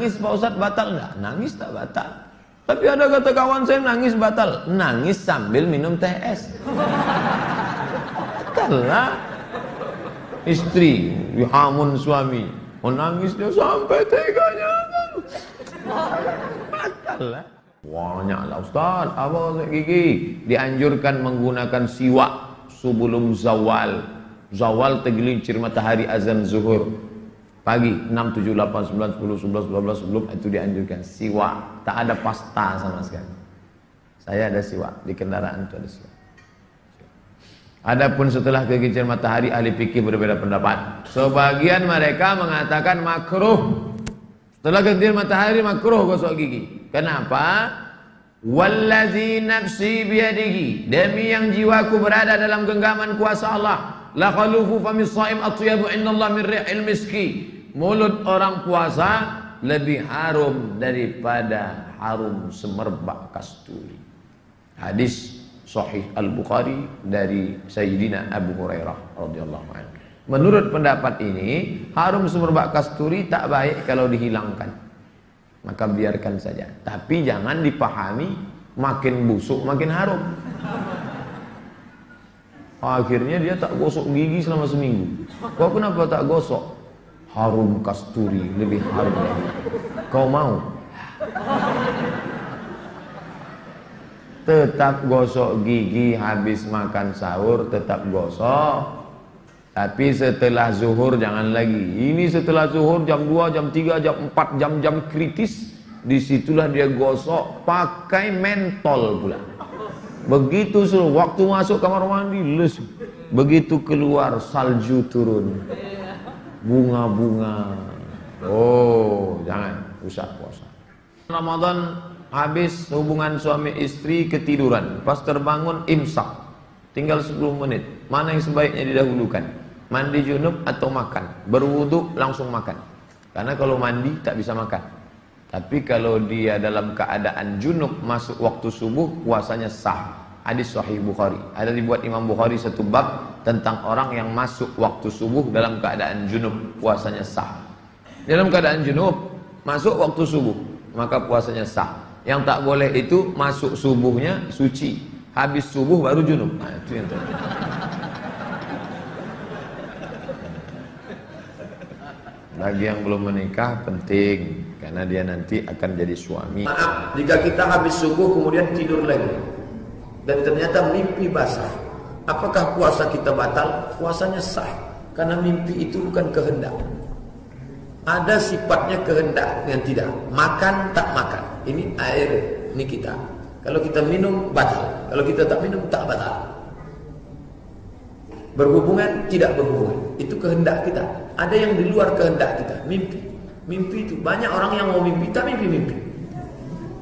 nangis Pak Ustadz batal enggak? Nangis tak batal. Tapi ada kata kawan saya nangis batal. Nangis sambil minum teh es. Batal lah. Istri dihamun suami, menangisnya sampai teganya. Batal lah. Banyaklah Ustaz, apa Ustaz Gigi? Dianjurkan menggunakan siwak sebelum zawal. Zawal tergelincir matahari azan zuhur. Pagi 6, 7, 8, 9, 10, 11, 12 sebelum itu dianjurkan siwak. Tak ada pasta sama sekali. Saya ada siwak di kendaraan itu ada siwak. Adapun setelah tergelincir matahari ahli fikih berbeda pendapat. Sebagian mereka mengatakan makruh. Setelah tergelincir matahari makruh gosok gigi. Kenapa? Wallazi nafsi biyadihi, demi yang jiwaku berada dalam genggaman kuasa Allah. La khalufu famis shaim atyabu innallaha min rihil miski. Mulut orang puasa lebih harum daripada harum semerbak kasturi. Hadis Sahih Al-Bukhari dari Sayyidina Abu Hurairah radhiyallahu anhu. Menurut pendapat ini, harum semerbak kasturi tak baik kalau dihilangkan. Maka biarkan saja. Tapi jangan dipahami makin busuk makin harum. Akhirnya dia tak gosok gigi selama seminggu. Kau kenapa tak gosok? Harum kasturi lebih harum. Kau mau? Tetap gosok gigi habis makan sahur, tetap gosok. Tapi setelah zuhur jangan lagi. Ini setelah zuhur jam 2, jam 3, jam 4, jam-jam kritis. Disitulah dia gosok pakai mentol pula. Begitu suruh waktu masuk kamar mandi les. Begitu keluar salju turun. Bunga-bunga. Oh, jangan usah puasa. Ramadan habis hubungan suami istri ketiduran. Pas terbangun imsak. Tinggal 10 menit. Mana yang sebaiknya didahulukan? Mandi junub atau makan? Berwudu langsung makan. Karena kalau mandi tak bisa makan. Tapi kalau dia dalam keadaan junub masuk waktu subuh, puasanya sah. Hadis Sahih Bukhari. Ada dibuat Imam Bukhari satu bab tentang orang yang masuk waktu subuh dalam keadaan junub, puasanya sah. Dalam keadaan junub masuk waktu subuh, maka puasanya sah. Yang tak boleh itu masuk subuhnya suci, habis subuh baru junub. Nah, itu yang terjadi. Bagi yang belum menikah penting, karena dia nanti akan jadi suami. Maaf, jika kita habis subuh kemudian tidur lagi dan ternyata mimpi basah, apakah puasa kita batal? Puasanya sah, karena mimpi itu bukan kehendak. Ada sifatnya kehendak yang tidak. Makan tak makan. Ini air, ini kita. Kalau kita minum batal, kalau kita tak minum tak batal. Berhubungan tidak berhubungan, itu kehendak kita. Ada yang di luar kehendak kita, mimpi. Mimpi itu banyak orang yang mau mimpi, tak mimpi-mimpi.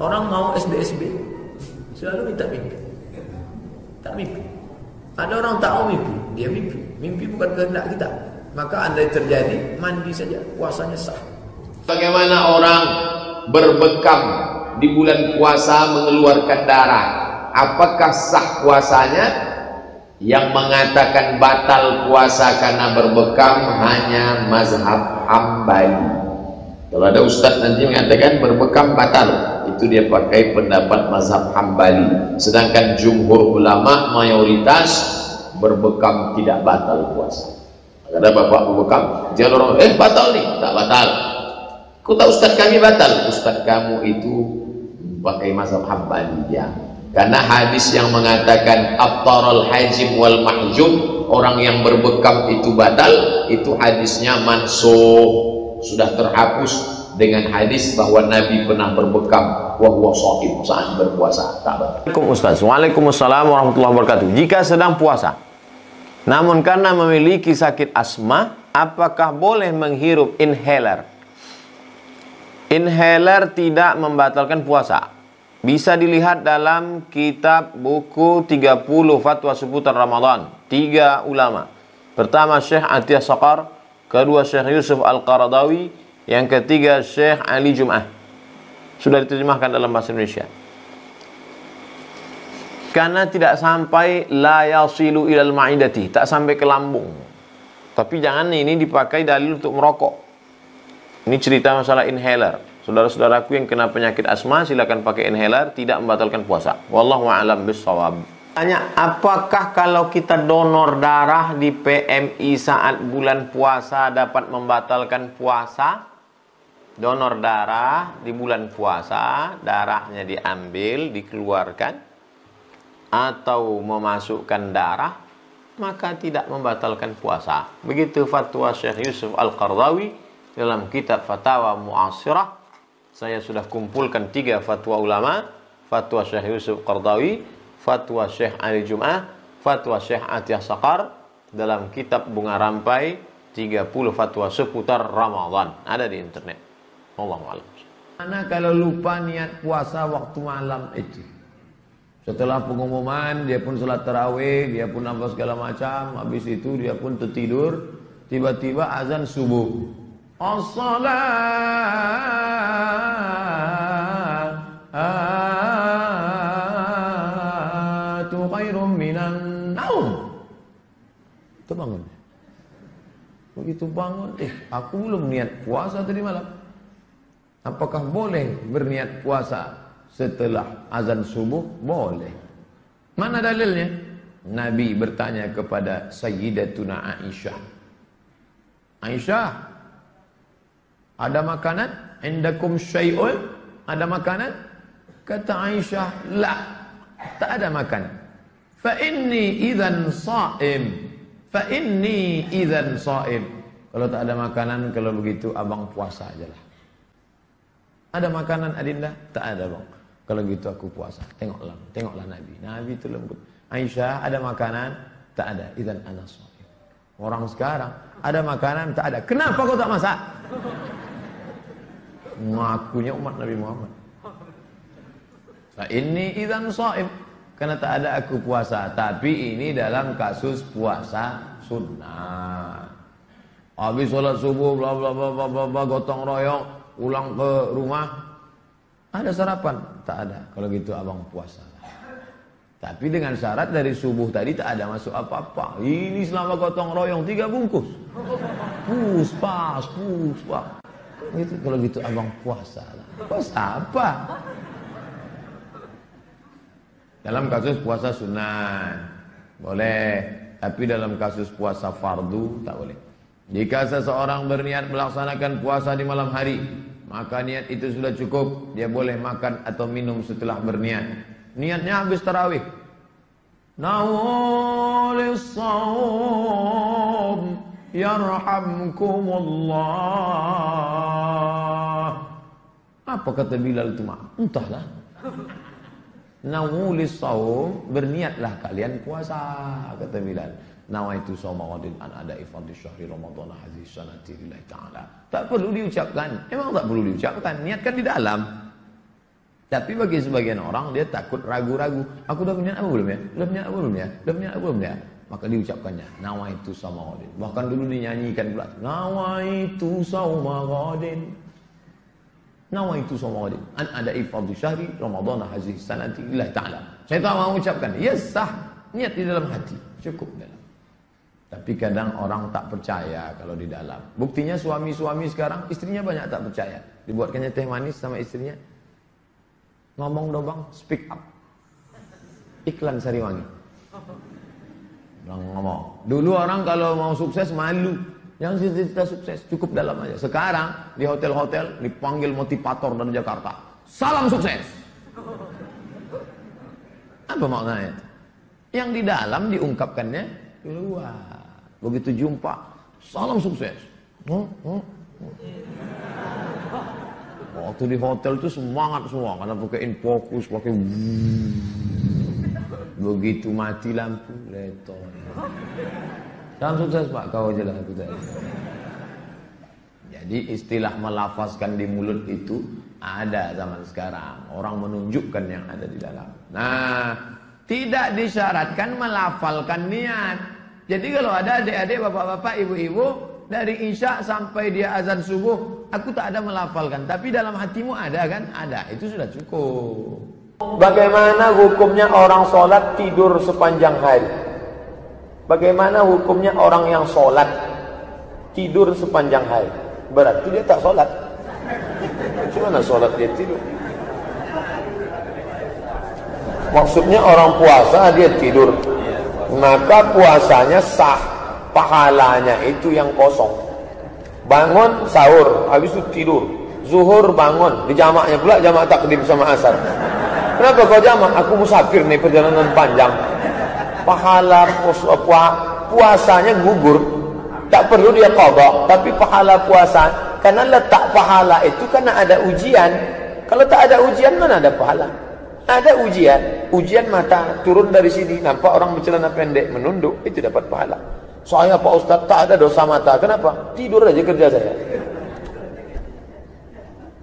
Orang mau SBSB selalu minta mimpi, tak mimpi. Ada orang tak mau mimpi, dia mimpi. Mimpi bukan kehendak kita. Maka andai terjadi, mandi saja, puasanya sah. Bagaimana orang berbekam di bulan puasa mengeluarkan darah? Apakah sah puasanya? Yang mengatakan batal puasa karena berbekam hanya mazhab Hambali. Kalau ada ustaz nanti mengatakan berbekam batal, itu dia pakai pendapat mazhab Hambali. Sedangkan jumhur ulama mayoritas berbekam tidak batal puasa. Ada bapak berbekam, jangan orang batal nih, tak batal. Kau tahu ustaz kami batal? Ustaz kamu itu pakai mazhab Hambali ya. Karena hadis yang mengatakan aftarul hajim wal mahjum, orang yang berbekam itu batal, itu hadisnya mansukh, sudah terhapus dengan hadis bahwa Nabi pernah berbekam wa huwa shaim, saat berpuasa. Assalamualaikum Ustaz. Waalaikumsalam warahmatullahi wabarakatuh. Jika sedang puasa namun karena memiliki sakit asma, apakah boleh menghirup inhaler? Inhaler tidak membatalkan puasa. Bisa dilihat dalam kitab buku 30 fatwa seputar Ramadan. 3 ulama. Pertama Syekh Atiyah Saqar, kedua Syekh Yusuf Al-Qaradawi, yang ketiga Syekh Ali Jum'ah. Sudah diterjemahkan dalam bahasa Indonesia. Karena tidak sampai la yasilu ilal ma'idati, tak sampai ke lambung. Tapi jangan ini dipakai dalil untuk merokok. Ini cerita masalah inhaler. Saudara-saudaraku yang kena penyakit asma, silakan pakai inhaler, tidak membatalkan puasa. Wallahu a'lam bishawab. Tanya, apakah kalau kita donor darah di PMI saat bulan puasa dapat membatalkan puasa? Donor darah di bulan puasa, darahnya diambil, dikeluarkan, atau memasukkan darah, maka tidak membatalkan puasa. Begitu fatwa Syekh Yusuf Al-Qardawi dalam kitab Fatawa Mu'asirah. Saya sudah kumpulkan 3 fatwa ulama, fatwa Syekh Yusuf Qardawi, fatwa Syekh Ali Jum'ah, fatwa Syekh Atiyah Saqar dalam kitab Bunga Rampai 30 fatwa seputar Ramadan. Ada di internet. Allahu a'lam. Mana kalau lupa niat puasa waktu malam itu? Setelah pengumuman, dia pun salat tarawih, dia pun apa segala macam, habis itu dia pun tertidur, tiba-tiba azan subuh. As-salatu khairum minan naum. Itu bangun. Begitu bangun, aku belum niat puasa tadi malam. Apakah boleh berniat puasa setelah azan subuh? Boleh. Mana dalilnya? Nabi bertanya kepada Sayyidatuna Aisyah. Aisyah, ada makanan? Indakum syai'un? Ada makanan? Kata Aisyah, la, tak ada makanan. Fa inni idzan sha'im. Fa inni idzan sha'im. Kalau tak ada makanan, kalau begitu abang puasa ajalah. Ada makanan Adinda? Tak ada bang. Kalau gitu aku puasa. Tengoklah Nabi. Nabi itu lembut. Aisyah, ada makanan? Tak ada. Idzan ana shaim. Orang sekarang ada makanan, tak ada. Kenapa kau tak masak? Ngakunya umat Nabi Muhammad. Nah, ini idzan shaim. Karena tak ada aku puasa. Tapi ini dalam kasus puasa sunnah. Habis sholat subuh, bla bla bla bla bla, gotong royong, pulang ke rumah, ada sarapan? Tak ada. Kalau gitu abang puasa. Tapi dengan syarat dari subuh tadi tak ada masuk apa-apa. Ini selama gotong royong 3 bungkus. Puspas. Gitu. Kalau gitu abang puasa. Puasa apa? Dalam kasus puasa sunnah boleh, tapi dalam kasus puasa fardu tak boleh. Jika seseorang berniat melaksanakan puasa di malam hari, maka niat itu sudah cukup. Dia boleh makan atau minum setelah berniat. Niatnya habis tarawih. Nawalis saum yarhamkumullah. Apa kata Bilal itu mak? Entahlah. Nawalis saum, berniatlah kalian puasa, kata Bilal. Nawaitu shauma ghadin an ada'i fardhi syahri Ramadan hadhihi sanati lillahi ta'ala. Tak perlu diucapkan. Memang tak perlu diucapkan. Niatkan di dalam. Tapi bagi sebagian orang dia takut ragu-ragu. Aku dah berniat apa belum ya? Dah berniat apa belum ya? Dah berniat apa belum ya? Maka diucapkannya. Nawaitu shauma ghadin. Bahkan dulu dinyanyikan pula. Nawaitu shauma ghadin. Nawaitu shauma ghadin an ada'i fardhi syahri Ramadan hadhihi sanati lillahi ta'ala. Saya tak mau ucapkan. Ya sah. Niat di dalam hati. Cukup dalam. Tapi kadang orang tak percaya kalau di dalam. Buktinya suami-suami sekarang, istrinya banyak tak percaya. Dibuatkannya teh manis sama istrinya. Ngomong dong bang, speak up. Iklan Sariwangi. Ngomong. Dulu orang kalau mau sukses malu. Yang cerita sukses, cukup dalam aja. Sekarang di hotel-hotel dipanggil motivator dari Jakarta. Salam sukses. Apa maknanya? Yang di dalam diungkapkannya di luar. Begitu jumpa, salam sukses. Waktu di hotel itu semangat semua karena pakai fokus, pakai begitu mati lampu, leton. Salam sukses Pak, kau aja lah aku tadi. Jadi istilah melafazkan di mulut itu ada zaman sekarang. Orang menunjukkan yang ada di dalam. Nah, tidak disyaratkan melafalkan niat. Jadi kalau ada adik-adik, bapak-bapak, ibu-ibu, dari Isya sampai dia azan subuh, aku tak ada melafalkan. Tapi dalam hatimu ada kan? Ada. Itu sudah cukup. Bagaimana hukumnya orang sholat tidur sepanjang hari? Bagaimana hukumnya orang yang sholat tidur sepanjang hari? Berarti dia tak sholat. Gimana sholat dia tidur? Maksudnya orang puasa dia tidur, maka puasanya sah, pahalanya itu yang kosong. Bangun sahur, habis itu tidur. Zuhur bangun, di jamaknya pula jamak takdim sama asar. Kenapa kau jamak? Aku musafir nih, perjalanan panjang. Pahala puasanya gugur. Tak perlu dia qadha, tapi pahala puasa, karena letak pahala itu karena ada ujian. Kalau tak ada ujian, mana ada pahala? Ada ujian mata, turun dari sini, nampak orang bercelana pendek, menunduk, itu dapat pahala. Saya Pak Ustaz tak ada dosa mata, kenapa? Tidur aja kerja saya.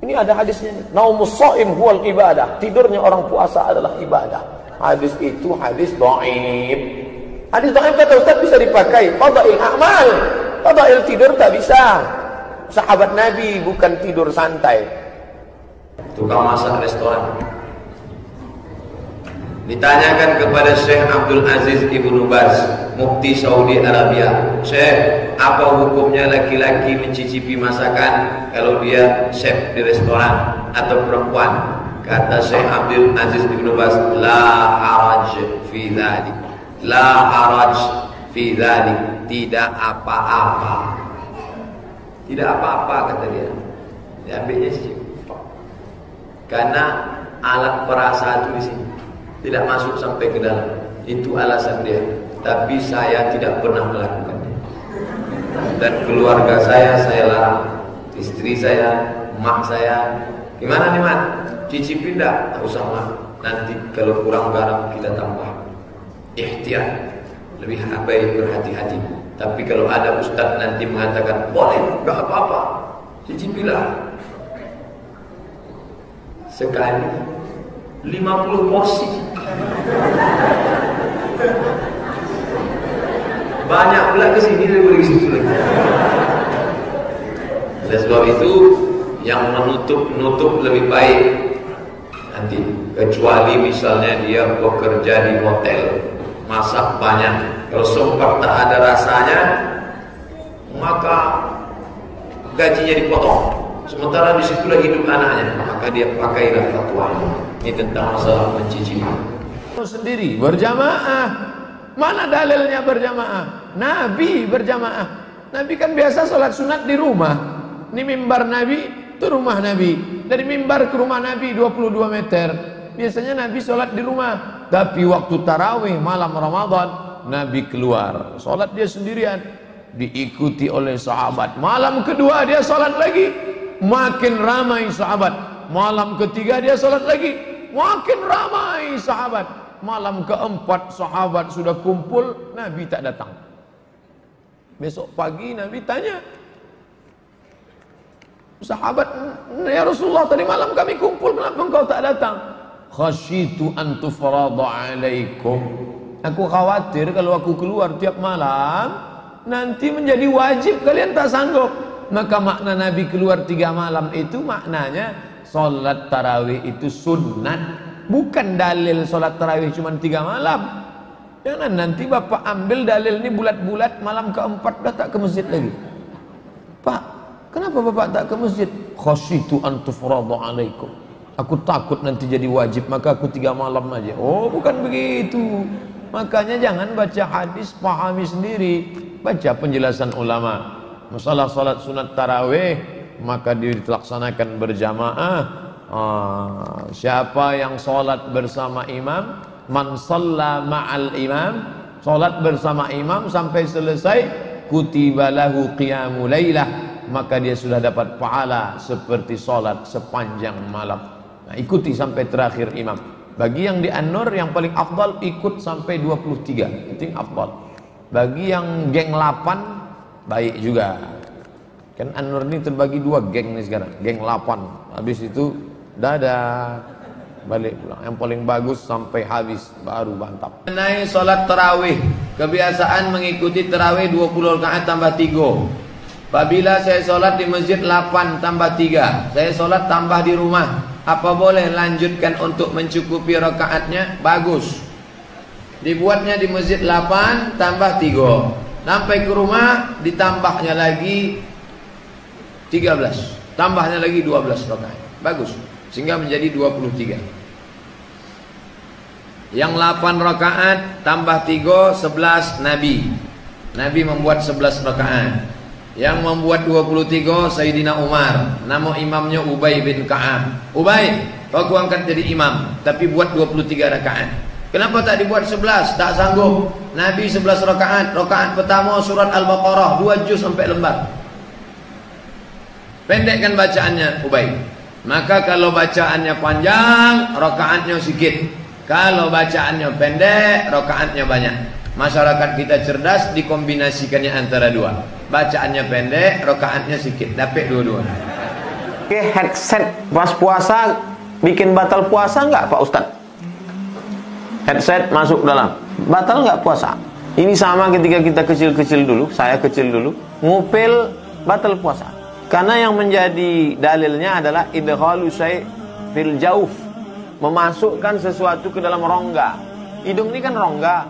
Ini ada hadisnya nih. Naumus shaim huwal ibadah. Tidurnya orang puasa adalah ibadah. Hadis itu hadis dhaif. Hadis dhaif kata Ustaz bisa dipakai fadail a'mal. Fadail tidur tak bisa. Sahabat Nabi bukan tidur santai. Tukang masak restoran ditanyakan kepada Syekh Abdul Aziz Ibnu Baz, Mufti Saudi Arabia, Syekh, apa hukumnya laki-laki mencicipi masakan kalau dia chef di restoran atau perempuan? Kata Syekh Abdul Aziz Ibnu Baz, la haraj fi dzalik, la haraj fi dzalik, tidak apa-apa, tidak apa-apa, kata dia. Diambilnya sih, karena alat perasa itu di sini tidak masuk sampai ke dalam. Itu alasan dia. Tapi saya tidak pernah melakukannya. Dan keluarga saya larang. Istri saya, mak saya. Gimana nih, Mak? Cicipin dah? Tak usah, Mak. Nanti kalau kurang garam kita tambah. Ihtiyat. Lebih baik berhati-hati. Tapi kalau ada ustaz nanti mengatakan boleh, enggak apa-apa, cicipilah. Sekali 50 porsi. Banyak pula ke sini daripada ke situ lagi. Oleh sebab itu yang menutup lebih baik nanti, kecuali misalnya dia bekerja di hotel, masak banyak, kalau sempat tak ada rasanya, maka gajinya dipotong. Sementara di situlah hidup anaknya, maka dia pakailah fatwa. Ini tentang masalah mencicipi. Sendiri berjamaah. Mana dalilnya berjamaah? Nabi berjamaah. Nabi kan biasa sholat sunat di rumah. Ini mimbar Nabi, itu rumah Nabi. Dari mimbar ke rumah Nabi 22 meter. Biasanya Nabi sholat di rumah. Tapi waktu tarawih malam Ramadan, Nabi keluar, sholat dia sendirian, diikuti oleh sahabat. Malam kedua dia sholat lagi, makin ramai sahabat. Malam ketiga dia sholat lagi, makin ramai sahabat. Malam keempat sahabat sudah kumpul, Nabi tak datang. Besok pagi Nabi tanya sahabat, ya Rasulullah, tadi malam kami kumpul, kenapa engkau tak datang? Khasyitu an tufrada alaikum. Aku khawatir kalau aku keluar tiap malam, nanti menjadi wajib, kalian tak sanggup. Maka makna Nabi keluar 3 malam itu maknanya solat tarawih itu sunnat. Bukan dalil solat tarawih cuma 3 malam. Jangan nanti bapak ambil dalil ini bulat-bulat, malam keempat dah tak ke masjid lagi. Pak, kenapa bapak tak ke masjid? Khasyitu an tufrada alaikum. Aku takut nanti jadi wajib, maka aku 3 malam aja. Oh, bukan begitu. Makanya jangan baca hadis, pahami sendiri. Baca penjelasan ulama. Masalah salat sunat tarawih, maka dilaksanakan berjamaah. Siapa yang salat bersama imam, man shalla ma'al imam, salat bersama imam sampai selesai, kutiba lahu qiyamul lailah, maka dia sudah dapat pahala seperti salat sepanjang malam. Nah, ikuti sampai terakhir imam. Bagi yang di An-Nur yang paling afdal ikut sampai 23, itu yang afdal. Bagi yang geng 8 baik juga. Kan An-Nur ini terbagi 2 geng nih sekarang, geng 8. Habis itu dadah, balik pulang. Yang paling bagus sampai habis baru bantap. Mengenai salat tarawih, kebiasaan mengikuti tarawih 20 rakaat tambah 3. Apabila saya salat di masjid 8 tambah 3, saya salat tambah di rumah, apa boleh lanjutkan untuk mencukupi rakaatnya? Bagus. Dibuatnya di masjid 8 tambah 3. Sampai ke rumah ditambahnya lagi 13. Tambahnya lagi 12 rakaat. Bagus. Sehingga menjadi 23. Yang 8 rakaat tambah 3, 11 Nabi. Nabi membuat 11 rakaat. Yang membuat 23 Sayyidina Umar. Nama imamnya Ubay bin Ka'ab. Ubay, aku angkat jadi imam, tapi buat 23 rakaat. Kenapa tak dibuat 11? Tak sanggup. Nabi 11 rakaat. Rakaat pertama surat Al-Baqarah 2 juz sampai lembar. Pendekkan bacaannya Ubay. Maka kalau bacaannya panjang, rakaatnya sedikit. Kalau bacaannya pendek, rakaatnya banyak. Masyarakat kita cerdas, dikombinasikannya antara dua. Bacaannya pendek, rakaatnya sedikit. Dapat dua-dua. Oke, headset pas puasa bikin batal puasa nggak Pak Ustadz? Headset masuk dalam, batal nggak puasa? Ini sama ketika kita kecil-kecil dulu, saya kecil dulu, ngupil batal puasa. Karena yang menjadi dalilnya adalah idghalu syai' fil jauf, memasukkan sesuatu ke dalam rongga. Hidung ini kan rongga.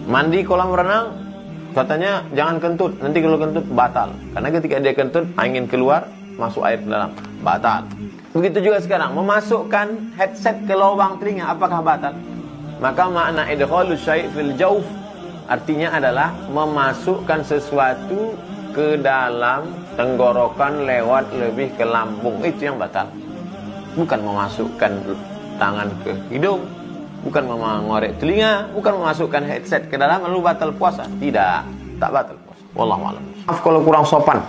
Mandi kolam renang, katanya jangan kentut, nanti kalau kentut batal. Karena ketika dia kentut, angin keluar, masuk air ke dalam, batal. Begitu juga sekarang, memasukkan headset ke lubang telinga, apakah batal? Maka makna idghalu syai' fil jauf artinya adalah memasukkan sesuatu ke dalam tenggorokan lewat lebih ke lambung, itu yang batal. Bukan memasukkan tangan ke hidung, bukan mengorek telinga, bukan memasukkan headset ke dalam lalu batal puasa. Tidak, tak batal puasa. Wallahu a'lam. Maaf kalau kurang sopan.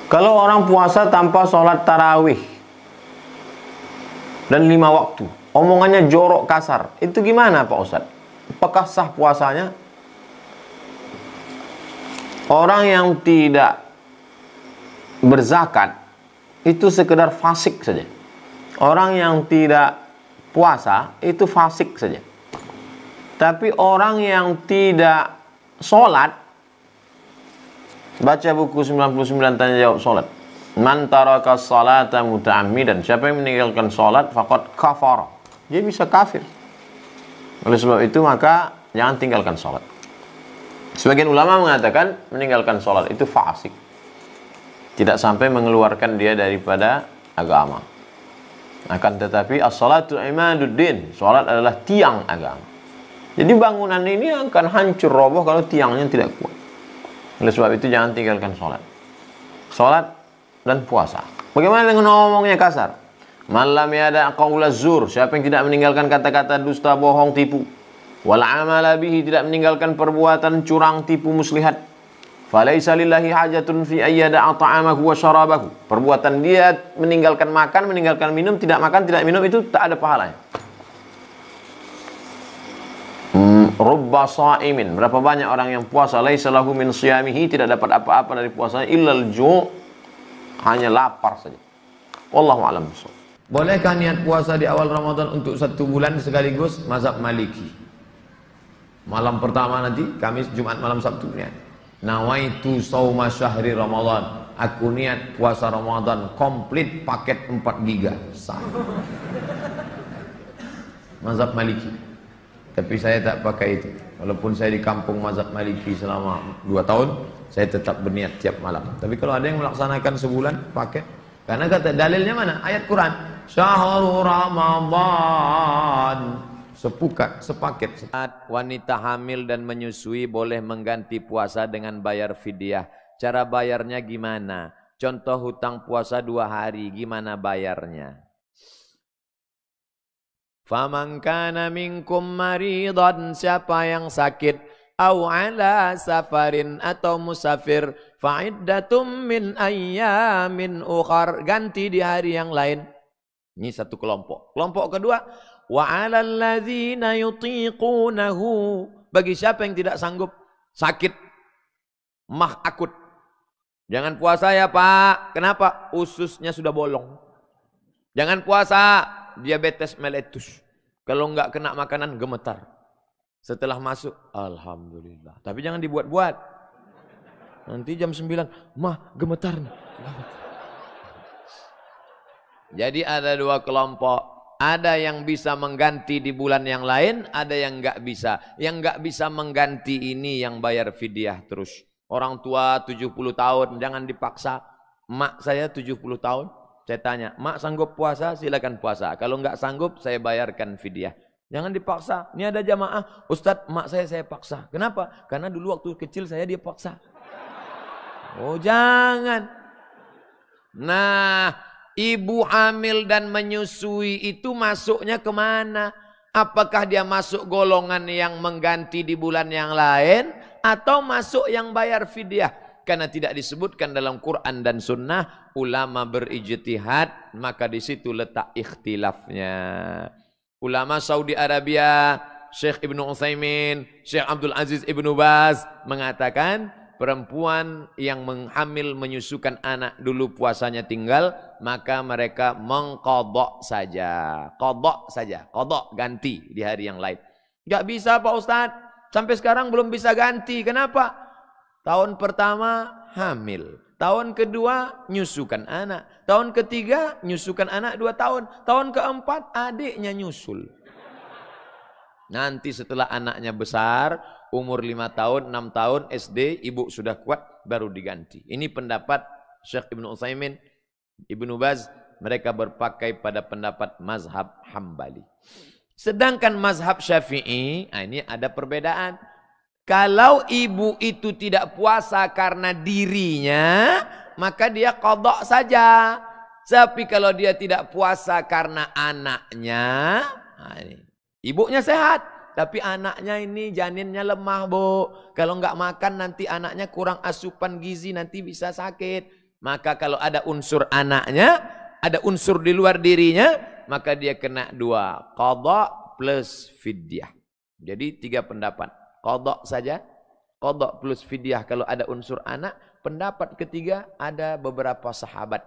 Kalau orang puasa tanpa sholat tarawih dan 5 waktu, omongannya jorok kasar, itu gimana Pak Ustadz? Apakah sah puasanya? Orang yang tidak berzakat itu sekedar fasik saja. Orang yang tidak puasa itu fasik saja. Tapi orang yang tidak sholat, baca buku 99 tanya jawab sholat. Man taraka sholata muta'ammidan, siapa yang meninggalkan sholat faqad kafara, dia bisa kafir. Oleh sebab itu maka jangan tinggalkan sholat. Sebagian ulama mengatakan meninggalkan sholat itu fasik, tidak sampai mengeluarkan dia daripada agama. Akan tetapi as-salatu imaduddin, sholat adalah tiang agama. Jadi bangunan ini akan hancur roboh kalau tiangnya tidak kuat. Oleh sebab itu jangan tinggalkan sholat. Sholat dan puasa. Bagaimana dengan ngomongnya kasar? Malam yada qaula zur, siapa yang tidak meninggalkan kata-kata dusta, bohong, tipu. Wal amala bihi, tidak meninggalkan perbuatan curang, tipu, muslihat. Falaisa lillahi hajatun fi ayyada'a ta'amahu wa syarabahu. Perbuatan dia meninggalkan makan, meninggalkan minum, tidak makan, tidak minum, itu tak ada pahalanya. Rubba sha'imin, berapa banyak orang yang puasa laisa lahu min siyamihi, tidak dapat apa-apa dari puasanya illal ju', hanya lapar saja. Wallahu a'lam. Bolehkah niat puasa di awal Ramadan untuk 1 bulan sekaligus? Mazhab Maliki. Malam pertama nanti, Kamis, Jumat, malam Sabtu niat. Nawaitu sauma syahri Ramadan. Aku niat puasa Ramadan komplit paket 4 giga. Sah. Mazhab Maliki. Tapi saya tak pakai itu. Walaupun saya di kampung mazhab Maliki selama 2 tahun, saya tetap berniat tiap malam. Tapi kalau ada yang melaksanakan sebulan paket, karena kata dalilnya mana? Ayat Quran. Syahrul Ramadan. Sepaket. Wanita hamil dan menyusui boleh mengganti puasa dengan bayar fidyah. Cara bayarnya gimana? Contoh hutang puasa 2 hari, gimana bayarnya? Faman kana minkum maridan, siapa yang sakit, au ala safarin, atau musafir, fa'iddatum min ayyamin ukhar, ganti di hari yang lain. Ini satu kelompok. Kelompok kedua, wa 'alal ladzina yutiqunahu, bagi siapa yang tidak sanggup, sakit mah akut. Jangan puasa ya Pak. Kenapa? Ususnya sudah bolong. Jangan puasa, diabetes meletus. Kalau enggak kena makanan gemetar. Setelah masuk, alhamdulillah. Tapi jangan dibuat-buat. Nanti jam 9, mah gemetar. Jadi ada 2 kelompok. Ada yang bisa mengganti di bulan yang lain, ada yang enggak bisa. Yang enggak bisa mengganti ini yang bayar fidyah terus. Orang tua 70 tahun, jangan dipaksa. Mak saya 70 tahun, Saya tanya, mak sanggup puasa? Silakan puasa. Kalau nggak sanggup, saya bayarkan fidyah. Jangan dipaksa. Ini ada jamaah, Ustadz, mak saya paksa. Kenapa? Karena dulu waktu kecil dia paksa. Oh jangan. Nah, ibu hamil dan menyusui itu masuknya kemana? Apakah dia masuk golongan yang mengganti di bulan yang lain? Atau masuk yang bayar fidyah? Karena tidak disebutkan dalam Quran dan Sunnah, ulama berijtihad, maka di situ letak ikhtilafnya. Ulama Saudi Arabia, Syekh Ibnu Utsaimin, Syekh Abdul Aziz Ibnu Baz mengatakan perempuan yang menghamil menyusukan anak dulu puasanya tinggal, maka mereka mengqadha saja. Qadha saja, qadha ganti di hari yang lain. Enggak bisa Pak Ustadz, sampai sekarang belum bisa ganti. Kenapa? Tahun pertama hamil, tahun kedua nyusukan anak, tahun ketiga nyusukan anak 2 tahun, tahun keempat adiknya nyusul. Nanti setelah anaknya besar, umur 5 tahun, 6 tahun, SD, ibu sudah kuat, baru diganti. Ini pendapat Syekh Ibnu Utsaimin, Ibnu Baz, mereka berpakai pada pendapat mazhab Hambali. Sedangkan mazhab Syafi'i, ini ada perbedaan. Kalau ibu itu tidak puasa karena dirinya, maka dia qadha saja. Tapi kalau dia tidak puasa karena anaknya, ibunya sehat, tapi anaknya ini janinnya lemah, Bu. Kalau nggak makan nanti anaknya kurang asupan gizi, nanti bisa sakit. Maka kalau ada unsur anaknya, ada unsur di luar dirinya, maka dia kena 2, qadha plus fidyah. Jadi 3 pendapat. Qadha saja, qadha plus fidyah kalau ada unsur anak. Pendapat ketiga, ada beberapa sahabat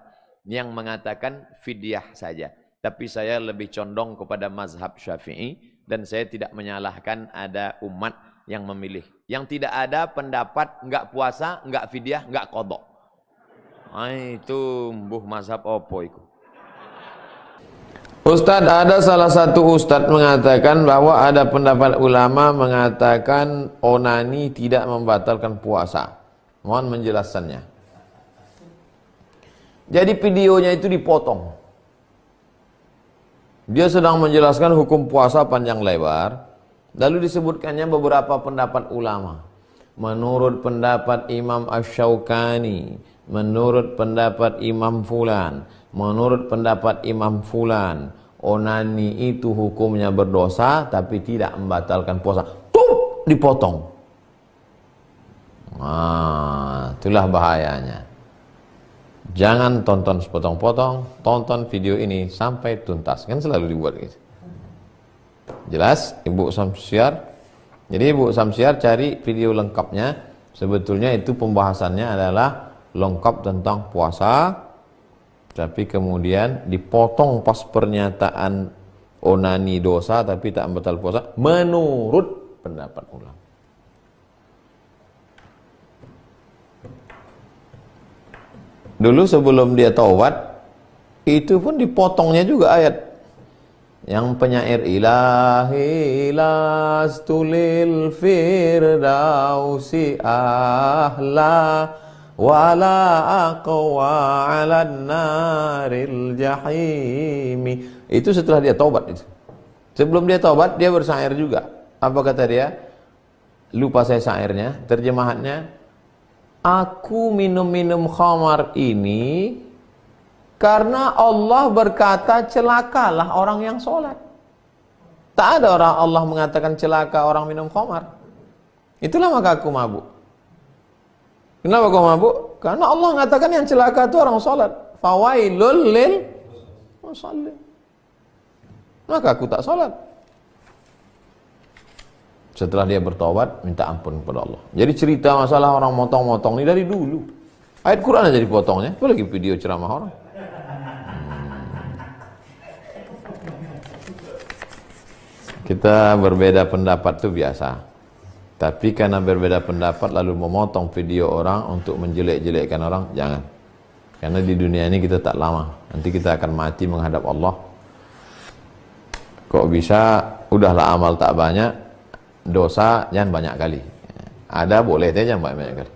yang mengatakan fidyah saja. Tapi saya lebih condong kepada mazhab Syafi'i, dan saya tidak menyalahkan ada umat yang memilih. Yang tidak ada pendapat enggak puasa, enggak fidyah, enggak qadha. Itu mbuh mazhab opo itu. Ustadz, ada salah satu ustadz mengatakan bahwa ada pendapat ulama mengatakan onani tidak membatalkan puasa. Mohon menjelaskannya. Jadi videonya itu dipotong. Dia sedang menjelaskan hukum puasa panjang lebar. Lalu disebutkannya beberapa pendapat ulama. Menurut pendapat Imam Asy-Syaukani, menurut pendapat Imam Fulan, menurut pendapat Imam Fulan, onani itu hukumnya berdosa tapi tidak membatalkan puasa. Tuh, dipotong. Itulah bahayanya. Jangan tonton sepotong-potong, tonton video ini sampai tuntas. Kan selalu dibuat gitu. Jelas, Ibu Samsiar? Jadi Ibu Samsiar cari video lengkapnya. Sebetulnya itu pembahasannya adalah lengkap tentang puasa, tapi kemudian dipotong pas pernyataan onani dosa tapi tak membatalkan puasa menurut pendapat ulama. Dulu sebelum dia taubat, itu pun dipotongnya juga ayat yang penyair ilahi lastulil firdausi ahla wala aqwa 'alan naril jahimi. Itu setelah dia taubat itu. Sebelum dia taubat dia bersair juga. Apa kata dia? Lupa saya syairnya, terjemahannya. Aku minum-minum khamar ini karena Allah berkata celakalah orang yang sholat. Tak ada orang Allah mengatakan celaka orang minum khamar. Itulah maka aku mabuk. Kenapa kau mabuk? Karena Allah mengatakan yang celaka itu orang sholat. Fawailul lil musallin. Maka aku tak sholat. Setelah dia bertobat, minta ampun kepada Allah. Jadi cerita masalah orang motong-motong ini dari dulu. Ayat Quran aja dipotongnya. Itu lagi video ceramah orang. Kita berbeda pendapat itu biasa. Tapi karena berbeda pendapat lalu memotong video orang untuk menjelek-jelekkan orang, jangan. Karena di dunia ini kita tak lama. Nanti kita akan mati menghadap Allah. Kok bisa, udahlah amal tak banyak, dosa jangan banyak kali. Ada boleh, jangan banyak kali.